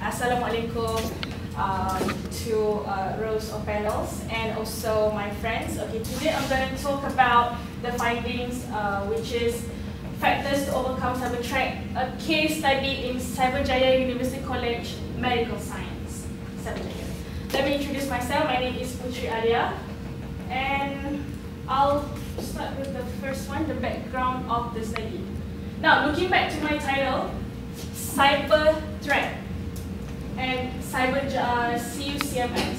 Assalamualaikum to rows of panels and also my friends. Okay, today I'm going to talk about the findings, which is factors to overcome cyber threat, a case study in CYBERJAYA University College Medical Science. CYBERJAYA. Let me introduce myself. My name is Putri Alia, and I'll start with the first one, the background of the study. Now, looking back to my title, cyber threat and CUCMS.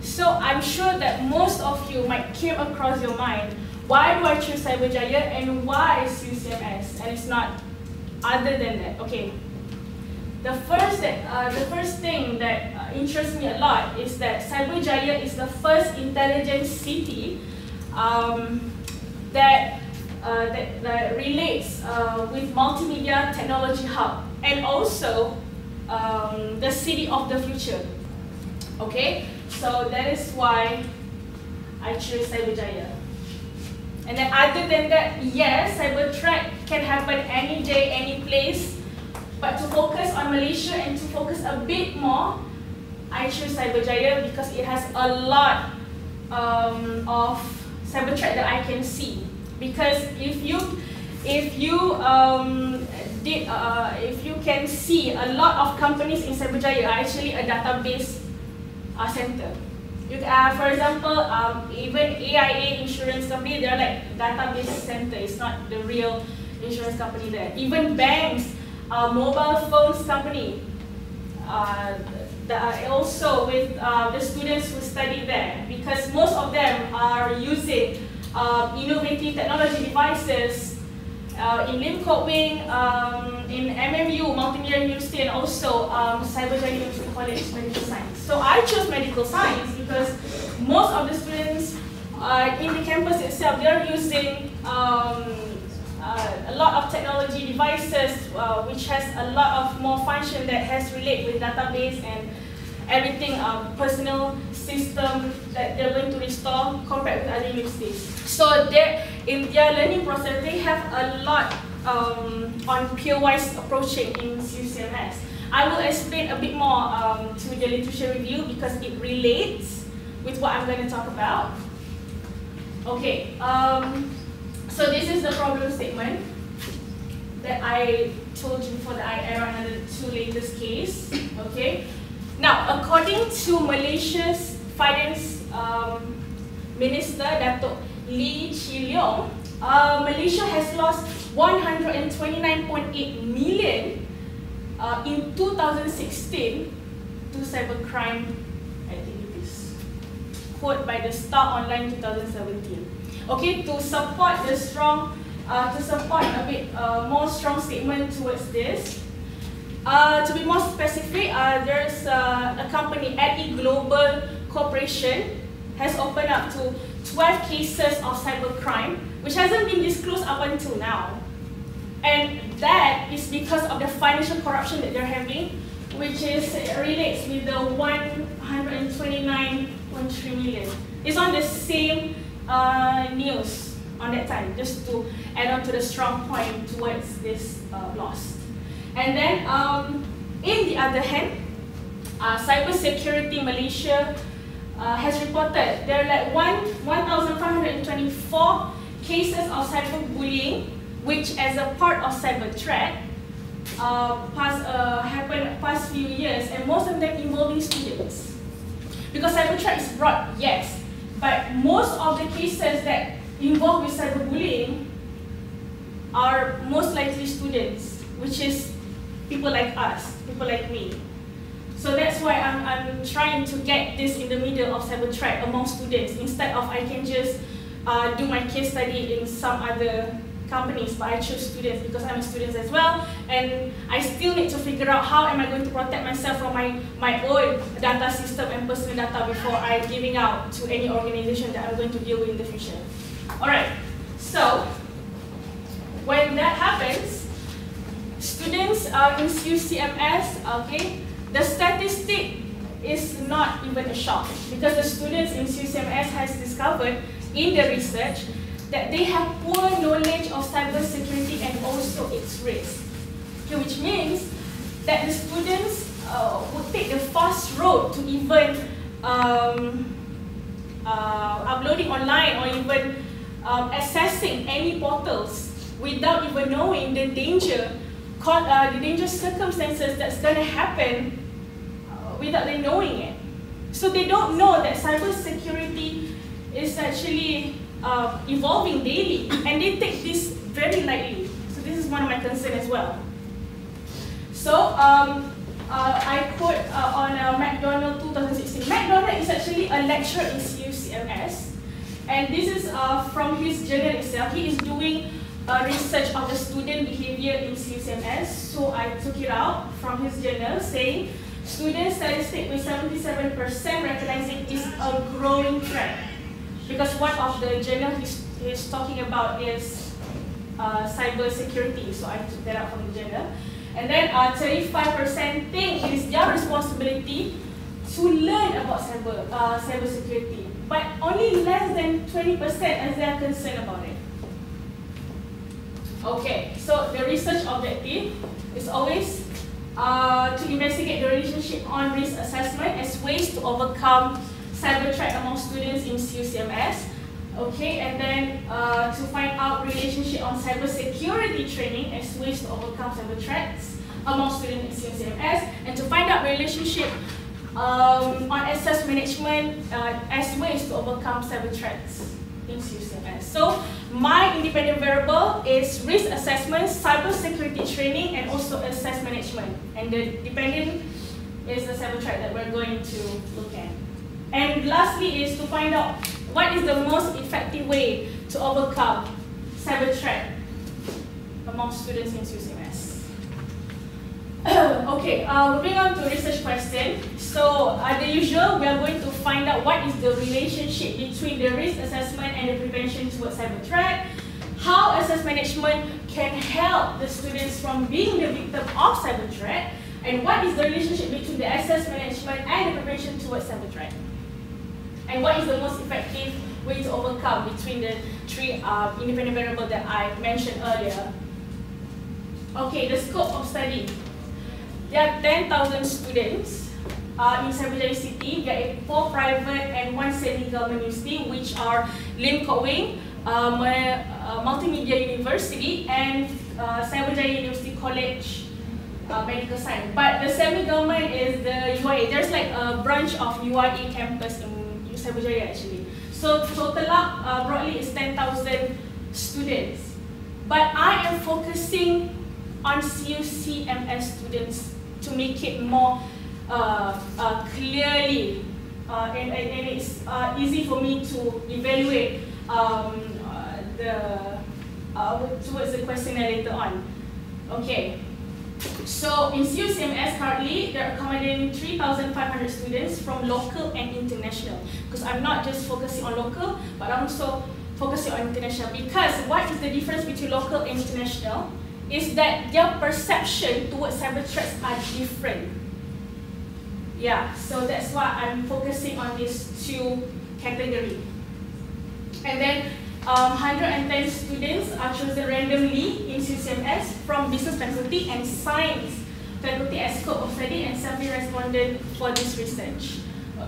So I'm sure that most of you might came across your mind, why do I choose CYBERJAYA and why CUCMS? And it's not other than that. Okay. The first thing that interests me a lot is that CYBERJAYA is the first intelligence city that relates with multimedia technology hub and also the city of the future. Okay, so that is why I chose CYBERJAYA. And then other than that, yes, cyber threat can happen any day, any place. But to focus on Malaysia and to focus a bit more, I choose CYBERJAYA because it has a lot of cyber threat that I can see. Because if you can see, a lot of companies in CYBERJAYA are actually a database center. For example, even AIA insurance company, they're like database center. It's not the real insurance company there. Even banks, mobile phones company, also with the students who study there, because most of them are using innovative technology devices in Limco Wing, in MMU, Multimedia University, and also CYBERJAYA University College Medical Science. So I chose medical science because most of the students in the campus itself, they're using a lot of technology devices, which has a lot of more function that has relate with database and everything, personal system that they're going to restore compared with other universities. So in their learning process, they have a lot on peer-wise approaching in CUCMS. I will explain a bit more to the literature review because it relates with what I'm going to talk about. Okay, so this is the problem statement that I told you before that I run the two latest case. Okay. Now, according to Malaysia's Finance Minister, Dato' Lee Chi Leong, Malaysia has lost 129.8 million in 2016 to cybercrime. I think it is quote by the Star Online 2017. Okay, to support the strong, a bit more strong statement towards this. To be more specific, there's a company, ADI Global Corporation, has opened up to 12 cases of cybercrime, which hasn't been disclosed up until now. And that is because of the financial corruption that they're having, which relates with the 129.3 million. It's on the same news on that time, just to add on to the strong point towards this loss. And then, in the other hand, Cybersecurity Malaysia has reported there are like 1,524 cases of cyberbullying, which as a part of cyber threat happened past few years, and most of them involving students. Because cyber threat is broad, yes, but most of the cases that involve with cyberbullying are most likely students, which is people like us, people like me. So that's why I'm trying to get this in the middle of cyber threat among students, instead of I can just do my case study in some other companies, but I choose students because I'm a student as well, and I still need to figure out how am I going to protect myself from my own data system and personal data before I giving out to any organization that I'm going to deal with in the future. Alright, so when that happens, students in CUCMS, okay, the statistic is not even a shock because the students in CUCMS has discovered in the research that they have poor knowledge of cybersecurity and also its risk. Okay, which means that the students would take the fast road to even uploading online or even accessing any portals without even knowing the dangerous circumstances that's going to happen without them knowing it. So they don't know that cybersecurity is actually evolving daily, and they take this very lightly. So this is one of my concerns as well. So I quote on McDonald 2016. McDonald is actually a lecturer in CUCMS, and this is from his journal itself. He is doing research of the student behavior in CUCMS. So I took it out from his journal saying, student statistic with 77% recognizing is a growing trend. Because one of the journal he's talking about is cyber security. So I took that out from the journal. And then 35% think it is their responsibility to learn about cyber security. But only less than 20% as they are concerned about it. Okay, so the research objective is always to investigate the relationship on risk assessment as ways to overcome cyber threat among students in CUCMS. Okay, and then to find out relationship on cyber security training as ways to overcome cyber threats among students in CUCMS, and to find out relationship on access management as ways to overcome cyber threats in CUCMS. So my independent variable is risk assessment, cyber security training, and also access management. And the dependent is the cyber threat that we're going to look at. And lastly is to find out what is the most effective way to overcome cyber threat among students in CUCMS. Okay, moving on to research question. So, the usual, we are going to find out what is the relationship between the risk assessment and the prevention towards cyber threat, how access management can help the students from being the victim of cyber threat, and what is the relationship between the access management and the prevention towards cyber threat, and what is the most effective way to overcome between the three independent variables that I mentioned earlier. Okay, the scope of study. There are 10,000 students in CYBERJAYA City. There are 4 private and 1 semi-government university, which are Lim Kok Wing, Multimedia University, and CYBERJAYA University College Medical Science. But the semi-government is the UIA. There's like a branch of UIA campus in CYBERJAYA actually. So total up broadly is 10,000 students. But I am focusing on CUCMS students to make it more clearly and it's easy for me to evaluate towards the questionnaire later on. Okay, so in CUCMS currently they're accommodating 3,500 students from local and international, because I'm not just focusing on local but I'm also focusing on international, because what is the difference between local and international is that their perception towards cyber threats are different. Yeah, so that's why I'm focusing on these 2 categories. And then 110 students are chosen randomly in CUCMS from business faculty and science faculty as scope of study, and 70 responded for this research.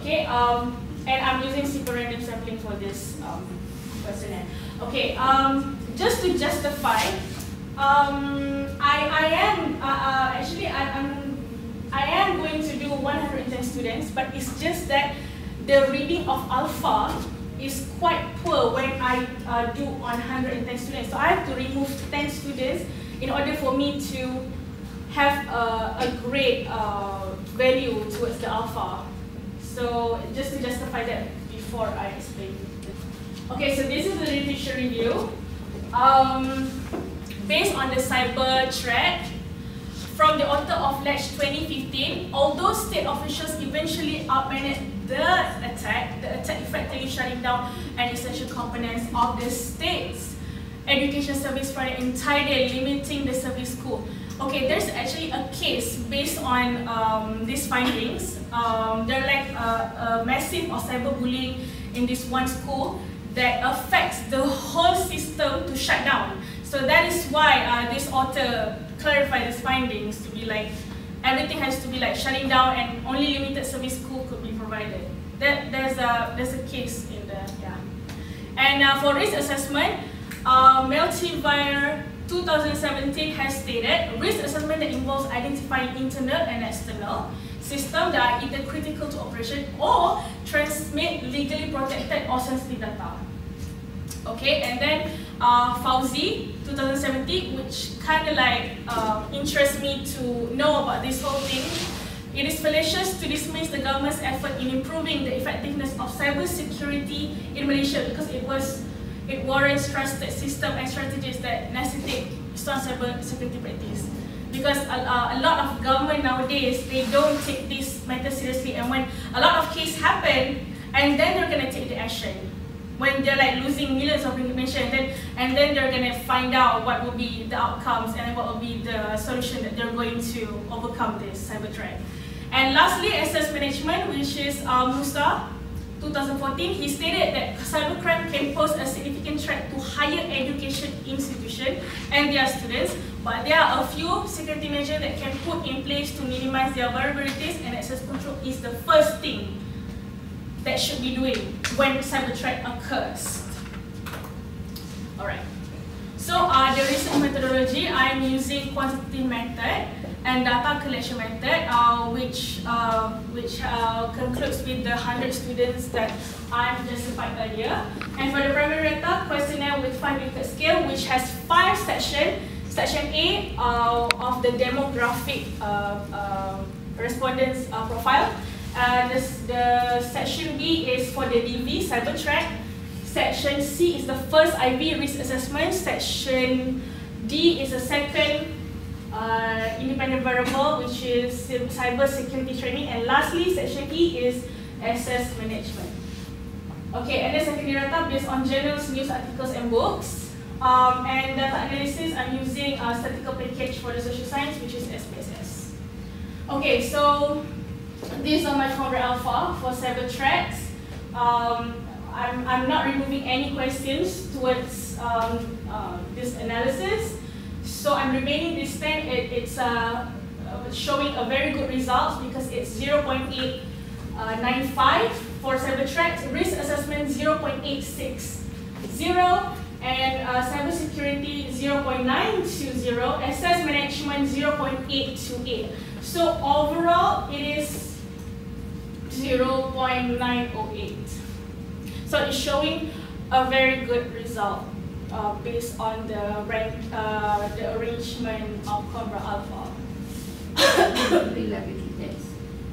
Okay, and I'm using super random sampling for this questionnaire. Okay, just to justify, I am going to do 110 students, but it's just that the reading of alpha is quite poor when I do on 110 students. So I have to remove 10 students in order for me to have a great value towards the alpha. So just to justify that before I explain. Okay, so this is the literature review. Based on the cyber threat, from the author of Ledge 2015, although state officials eventually outmanaged the attack effectively shutting down an essential components of the state's education service provider entirely limiting the service school. Okay, there's actually a case based on these findings. There are like a massive of cyberbullying in this one school that affects the whole system to shut down. So that is why this author clarified these findings to be like everything has to be like shutting down and only limited service school could be provided. There's a case in the, yeah. And for risk assessment, Multiwire 2017 has stated risk assessment that involves identifying internal and external systems that are either critical to operation or transmit legally protected or sensitive data. Okay, and then Fauzi 2017, which kind of like interests me to know about this whole thing. It is fallacious to dismiss the government's effort in improving the effectiveness of cybersecurity in Malaysia because it warrants trusted systems and strategies that necessitate strong cybersecurity practice. Because a lot of government nowadays, they don't take this matter seriously, and when a lot of cases happen, and then they're gonna take the action. When they're like losing millions of information, and then they're gonna find out what will be the outcomes and what will be the solution that they're going to overcome this cyber threat. And lastly, access management, which is Musa 2014, he stated that cybercrime can pose a significant threat to higher education institutions and their students, but there are a few security measures that can put in place to minimize their vulnerabilities, and access control is the first thing that should be doing when cyber threat occurs. Alright. So the research methodology, I'm using quantitative method and data collection method, which concludes with the 100 students that I've justified earlier. And for the primary data, questionnaire with 5 Likert scale, which has 5 sections. Section A of the demographic respondents profile. The section B is for the DV, cyber threat. Section C is the first IB risk assessment. Section D is the second independent variable, which is cyber security training. And lastly, section E is access management. Okay, and then secondary data based on journals, news articles, and books. And data analysis, I'm using a statistical package for the social science, which is SPSS. Okay, so these are my Cobra Alpha for cyber threats. I'm not removing any questions towards this analysis. So I'm remaining this 10. It's showing a very good result because it's 0.895 for cyber threats, risk assessment 0.860, and cybersecurity 0.920, access management 0.828. So overall, it is 0.908. So it's showing a very good result based on the the arrangement of Cobra Alpha. Reliability test.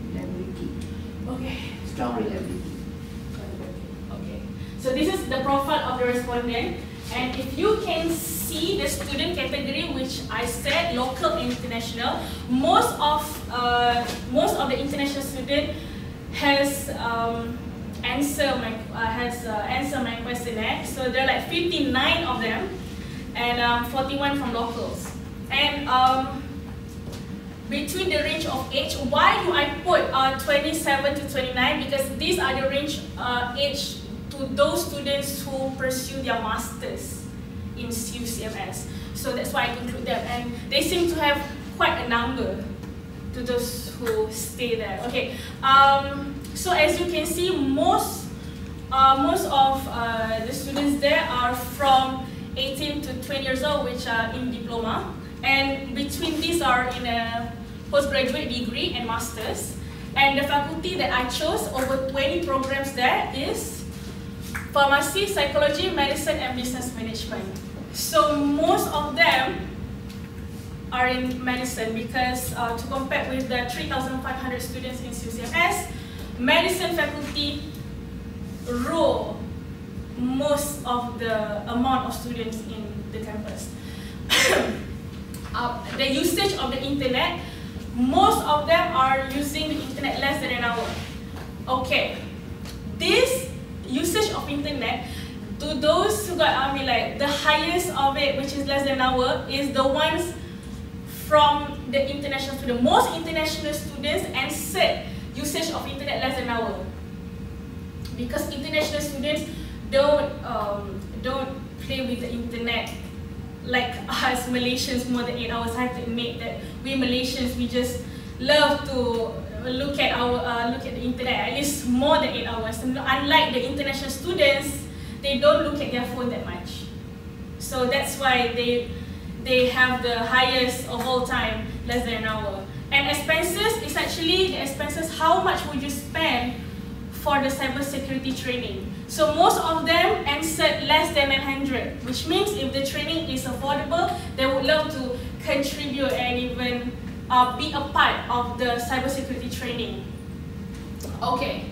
Reliability. Okay. Strong reliability. Okay. So this is the profile of the respondent. And if you can see the student category, which I said local and international, most of the international student has answered my questionnaire. So there are like 59 of them, and 41 from locals. And between the range of age, why do I put 27 to 29? Because these are the range age to those students who pursue their masters in UCMS. So that's why I include them, and they seem to have quite a number to those who stay there. Okay. So as you can see, most of the students there are from 18 to 20 years old, which are in diploma, and between these are in a postgraduate degree and masters. And the faculty that I chose, over 20 programs there, is pharmacy, psychology, medicine, and business management. So most of them are in medicine because to compare with the 3,500 students in UCMS, medicine faculty rule most of the amount of students in the campus. The usage of the internet, most of them are using the internet less than an hour. Okay, this usage of internet, to those who got like the highest of it, which is less than an hour, is the ones from the international students. Most international students and said usage of internet less than an hour, because international students don't play with the internet like us Malaysians more than 8 hours. I have to admit that we Malaysians, we just love to look at the internet at least more than 8 hours. And unlike the international students, they don't look at their phone that much. So that's why they have the highest of all time, less than an hour. And expenses is actually the expenses, how much would you spend for the cybersecurity training. So most of them answered less than 900, which means if the training is affordable, they would love to contribute and even be a part of the cybersecurity training. Okay,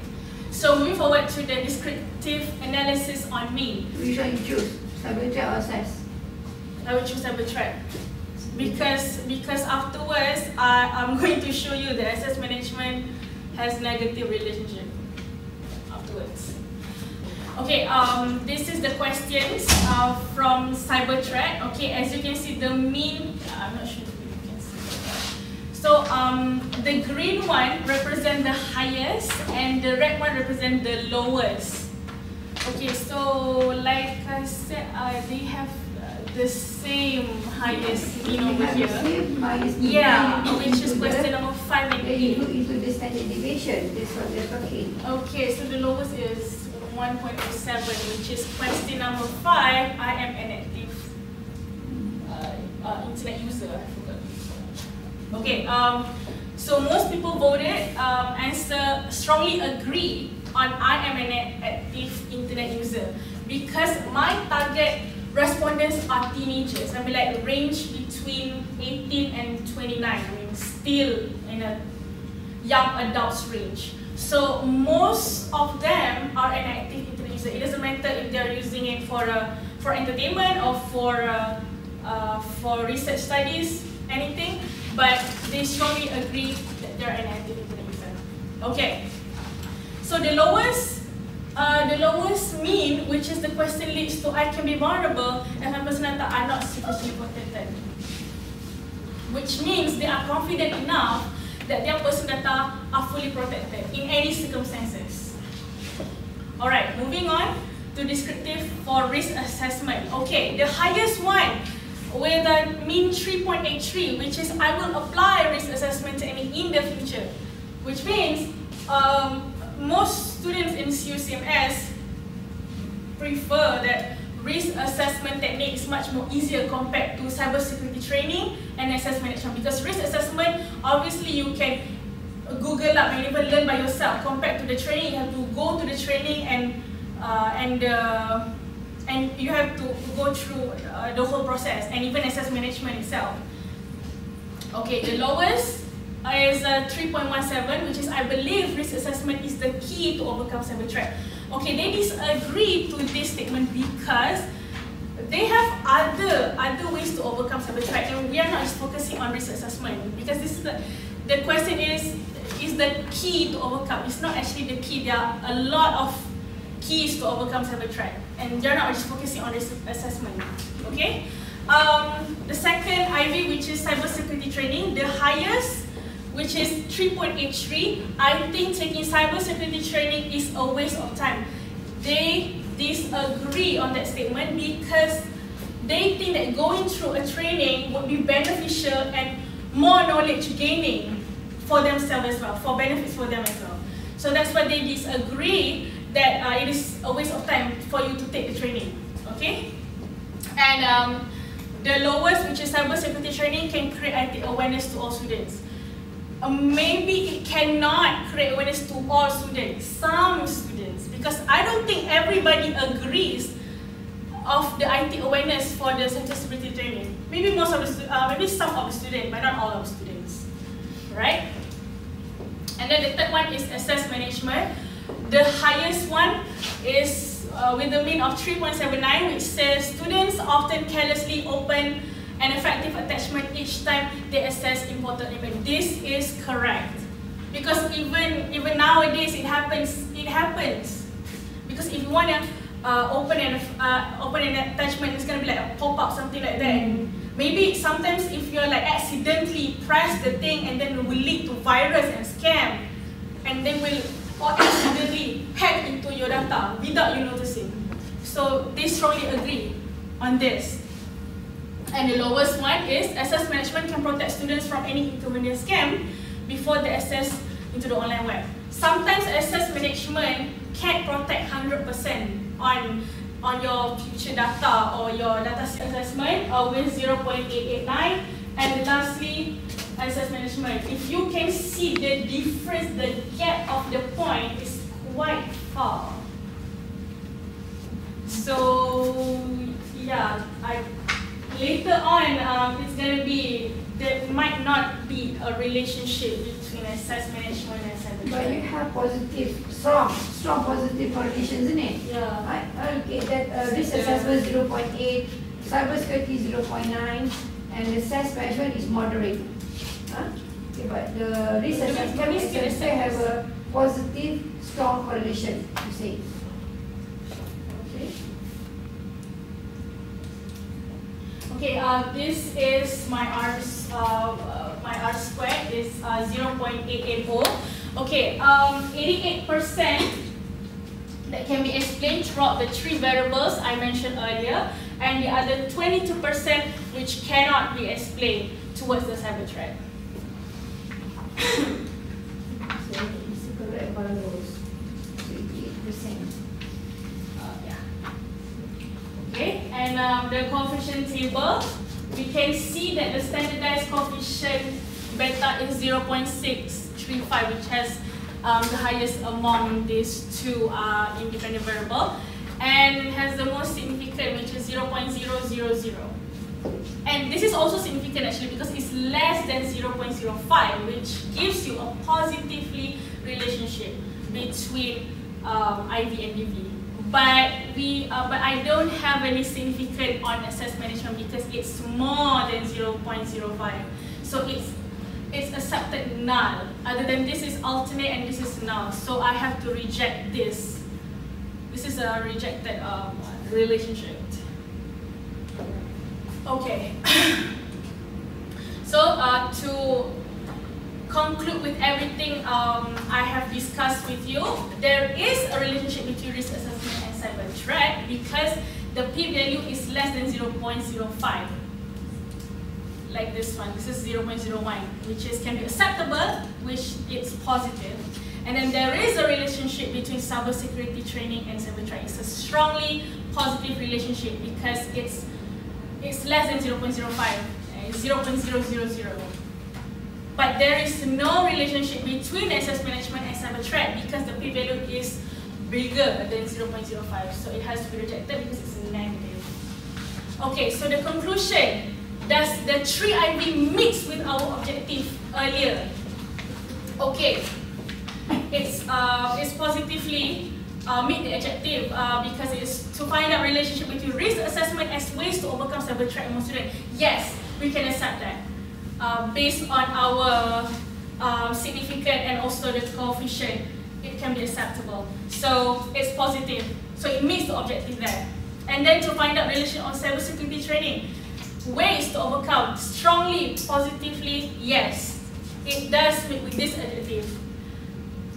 so moving forward to the descriptive analysis on me. Which one you choose? CYBERJAYA or SAS? I will choose CYBERJAYA because afterwards I'm going to show you that access management has negative relationship afterwards. Okay, this is the questions from CYBERJAYA. Okay, as you can see, the mean, I'm not sure if you can see. So the green one represents the highest and the red one represents the lowest. Okay, so like I said, they have the same highest mean over here. Yeah, which is question number 5 and 8. They look into the standard deviation. That's what they're talking. Okay, so the lowest is 1.07, which is question number 5. I am an active internet user. I forgot. Okay, so most people voted answer strongly agree on I am an active internet user because my target respondents are teenagers. I mean, like range between 18 and 29. I mean, still in a young adults range. So most of them are an active internet user. It doesn't matter if they're using it for entertainment or for research studies, anything. But they strongly agree that they're an active internet user. Okay. So the lowest mean, which is the question leads to I can be vulnerable if my personal data are not sufficiently protected. Which means they are confident enough that their personal data are fully protected in any circumstances. Alright, moving on to descriptive for risk assessment. Okay, the highest one with a mean 3.83, which is I will apply risk assessment technique in the future. Which means most students in CUCMS prefer that risk assessment technique is much more easier compared to cybersecurity training and access management, because risk assessment, obviously you can Google up and even learn by yourself. Compared to the training, you have to go to the training and you have to go through the whole process, and even access management itself. Okay, the lowest is 3.17, which is I believe risk assessment is the key to overcome cyber threat. Okay, they disagree to this statement because they have other ways to overcome cyber threat, and we are not just focusing on risk assessment because this is the question is the key to overcome. It's not actually the key. There are a lot of keys to overcome cyber threat, and they're not just focusing on risk assessment. Okay, the second IV, which is cybersecurity training, the highest, which is 3.83. I think taking cybersecurity training is a waste of time. They disagree on that statement because they think that going through a training would be beneficial and more knowledge gaining for themselves as well, for benefits for them as well. So that's why they disagree that it is a waste of time for you to take the training. Okay? And the lowest, which is cybersecurity training, can create IT awareness to all students. Maybe it cannot create awareness to all students, some students, because I don't think everybody agrees of the IT awareness for the cybersecurity training. Maybe most of the maybe some of the students, but not all of the students, right? And then the third one is access management. The highest one is with a mean of 3.79, which says students often carelessly open an effective attachment each time they access important email. This is correct, because even nowadays it happens. Because if you want to open an attachment, it's gonna be like a pop-up, something like that. And maybe sometimes if you're like accidentally press the thing, and then it will lead to virus and scam, and they will accidentally hack into your data without you noticing. So they strongly agree on this. And the lowest one is access management can protect students from any inconvenient scam, before they access into the online web. Sometimes access management can't protect 100% on your future data or your data assessment with 0.889. And lastly, access management. If you can see the difference, the gap of the point is quite far. So yeah, later on it's gonna be, there might not be a relationship between access management and cyber. But you have positive, strong positive correlations, isn't it? Yeah. Okay, that risk assessment 0.8, cybersecurity 0.9, and access management is moderate. Okay, but the risk assessment still have a positive, strong correlation, you say. Okay, this is my R squared is 0.880. Okay, 88% that can be explained throughout the 3 variables I mentioned earlier, and the other 22% which cannot be explained towards the cyber threat. So it's correct for those 88%. Okay, and the coefficient table, we can see that the standardized coefficient beta is 0.635, which has the highest among these two independent variables, and has the most significant, which is 0.000. And this is also significant actually because it's less than 0.05, which gives you a positively relationship between IV and DV. But I don't have any significant on access management because it's more than 0.05. So it's accepted null. Other than this is alternate and this is null. So I have to reject this. This is a rejected relationship. Okay. So to conclude with everything I have discussed with you, there is a relationship between risk assessment and cyber threat because the p-value is less than 0.05. Like this one, this is 0.01, which can be acceptable, which is positive. And then there is a relationship between cybersecurity training and cyber threat. It's a strongly positive relationship because it's less than 0.05, it's 0.000. But there is no relationship between access management and cyber threat because the p-value is bigger than 0.05. So it has to be rejected because it's negative. Okay, so the conclusion, does the 3IV mix with our objective earlier? Okay, it's positively meet the objective because it's to find out relationship between risk assessment as ways to overcome cyber threat among students. Yes, we can accept that. Based on our significant and also the coefficient, it can be acceptable. So it's positive. So it meets the objective there. And then to find out relation on cybersecurity training, ways to overcome, strongly, positively, yes, it does meet with this objective.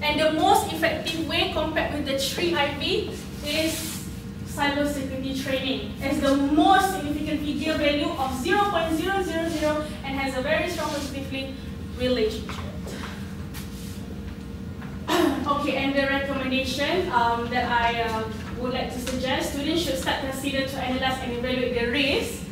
And the most effective way compared with the 3IV is cybersecurity training. It's the most significant figure value of 0.000 and has a very strong positively relationship. Okay, and the recommendation that I would like to suggest, students should start consider to analyze and evaluate the risk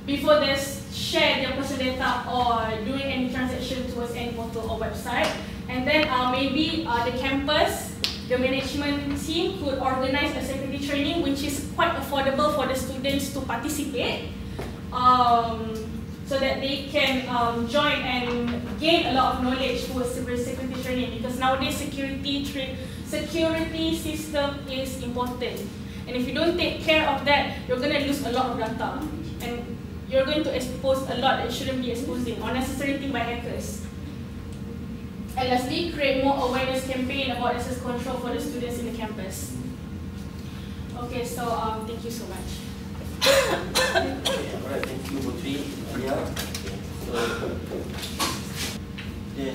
before they share their personal data or doing any transaction towards any portal or website. And then maybe the campus, the management team could organize a security training which is quite affordable for the students to participate so that they can join and gain a lot of knowledge towards security training, because nowadays security system is important. And if you don't take care of that, you're going to lose a lot of data. And you're going to expose a lot that you shouldn't be exposing, unnecessary thing by hackers. And lastly, create more awareness campaign about access control for the students in the campus. Okay, so thank you so much. Okay, alright, thank you, Putri. Yeah. So then,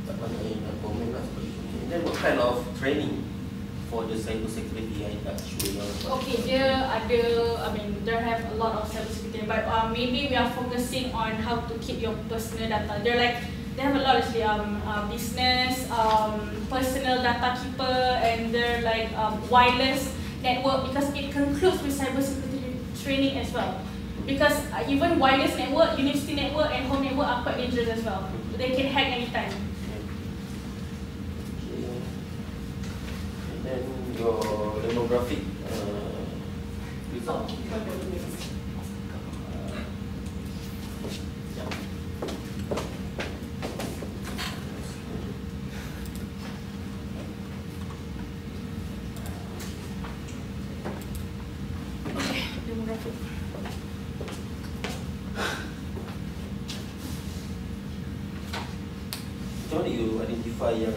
tak banyak yang nak komen lah. Then what kind of training for the cyber security, I tak sure yang apa. Okay, there have a lot of cybersecurity, but maybe we are focusing on how to keep your personal data. They have a lot of business, personal data keeper, and they're like wireless network, because it concludes with cybersecurity training as well. Because even wireless network, university network, and home network are quite dangerous as well. They can hack anytime. And then your demographic result. Demographic. Macam mana you identify yang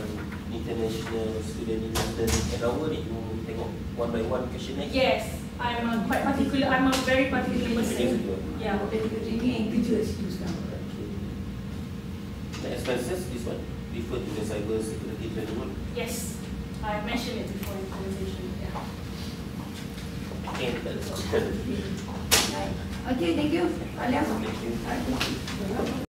international student in London at our ni? You tengok one by one questionnaire? Yes, I'm quite particular. I'm a very particular person. Yeah. Ini yang kerja situ sekarang. Okay. The expenses, this one refer to the cyber security training one. Yes, I mentioned it before in the conversation. Yeah. Okay, that's all. Okay, thank you. Alia. Thank you.